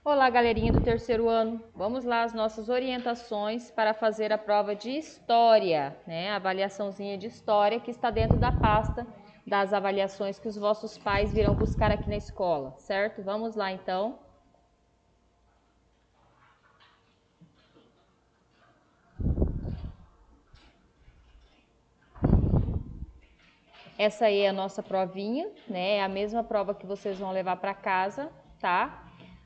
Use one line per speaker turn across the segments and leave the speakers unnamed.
Olá, galerinha do terceiro ano. Vamos lá as nossas orientações para fazer a prova de História, né? A avaliaçãozinha de História que está dentro da pasta das avaliações que os vossos pais virão buscar aqui na escola, certo? Vamos lá, então. Essa aí é a nossa provinha, né? É a mesma prova que vocês vão levar para casa, tá?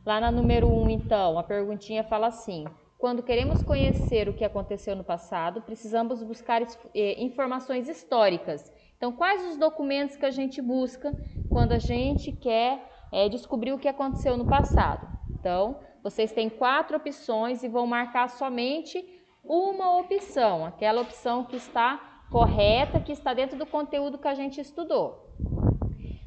Lá na número 1, então, a perguntinha fala assim: quando queremos conhecer o que aconteceu no passado, precisamos buscar informações históricas. Então, quais os documentos que a gente busca quando a gente quer descobrir o que aconteceu no passado? Então, vocês têm 4 opções e vão marcar somente uma opção, aquela opção que está correta, que está dentro do conteúdo que a gente estudou.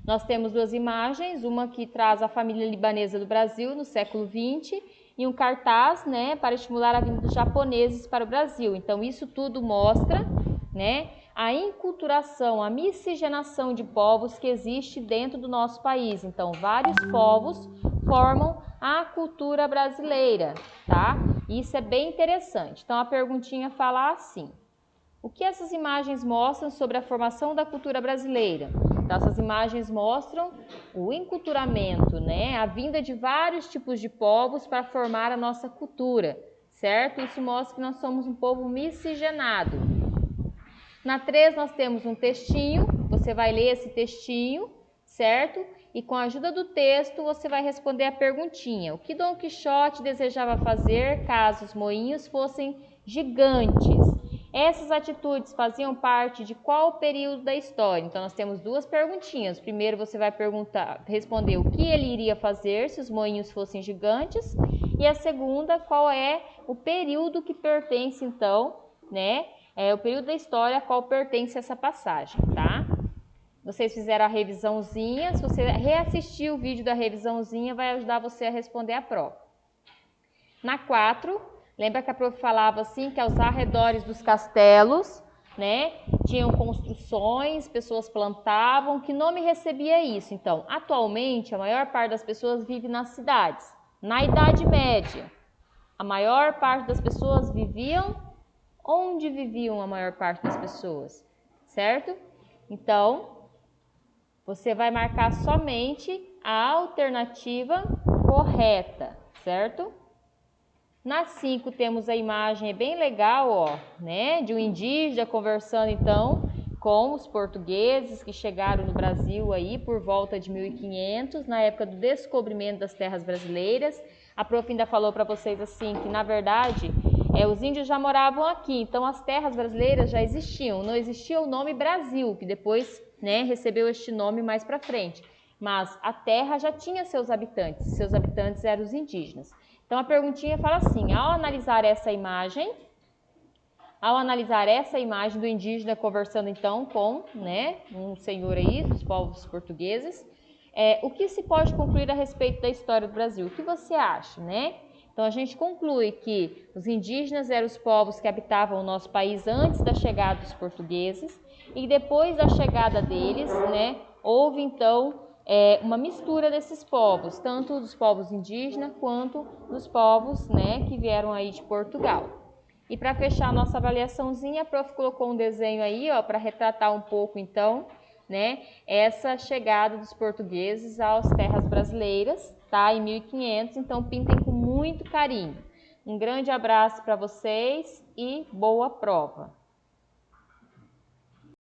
Nós temos 2 imagens, uma que traz a família libanesa do Brasil no século XX e um cartaz, né, para estimular a vinda dos japoneses para o Brasil. Então, isso tudo mostra, né, a enculturação, a miscigenação de povos que existe dentro do nosso país. Então, vários povos formam a cultura brasileira, tá? Isso é bem interessante. Então, a perguntinha fala assim: o que essas imagens mostram sobre a formação da cultura brasileira? Então, essas imagens mostram o enculturamento, né? A vinda de vários tipos de povos para formar a nossa cultura, certo? Isso mostra que nós somos um povo miscigenado. Na 3, nós temos um textinho, você vai ler esse textinho, certo? E com a ajuda do texto, você vai responder a perguntinha: o que Dom Quixote desejava fazer caso os moinhos fossem gigantes? Essas atitudes faziam parte de qual período da história? Então, nós temos 2 perguntinhas. Primeiro, você vai responder o que ele iria fazer se os moinhos fossem gigantes. E a segunda, qual é o período que pertence, então, né? O período da história a qual pertence essa passagem, tá? Vocês fizeram a revisãozinha. Se você reassistir o vídeo da revisãozinha, vai ajudar você a responder a prova. Na 4, lembra que a prof falava assim, que aos arredores dos castelos, né, tinham construções, pessoas plantavam. Que nome recebia isso? Então, atualmente, a maior parte das pessoas vive nas cidades. Na Idade Média, a maior parte das pessoas viviam onde viviam a maior parte das pessoas, certo? Então, você vai marcar somente a alternativa correta, certo? Na 5 temos a imagem, é bem legal, ó, né? De um indígena conversando então com os portugueses que chegaram no Brasil aí por volta de 1500, na época do descobrimento das terras brasileiras. A prof ainda falou para vocês assim que na verdade os índios já moravam aqui, então as terras brasileiras já existiam. Não existia o nome Brasil, que depois, né, recebeu este nome mais para frente. Mas a terra já tinha seus habitantes eram os indígenas. Então a perguntinha fala assim: ao analisar essa imagem do indígena conversando então com, né, um senhor aí dos povos portugueses, o que se pode concluir a respeito da história do Brasil? O que você acha, né? Então a gente conclui que os indígenas eram os povos que habitavam o nosso país antes da chegada dos portugueses e depois da chegada deles, né, houve então uma mistura desses povos, tanto dos povos indígenas quanto dos povos, né, que vieram aí de Portugal. E para fechar a nossa avaliaçãozinha, a prof colocou um desenho aí, ó, para retratar um pouco então, né, essa chegada dos portugueses às terras brasileiras, tá, em 1500. Então pintem com muito carinho. Um grande abraço para vocês e boa prova!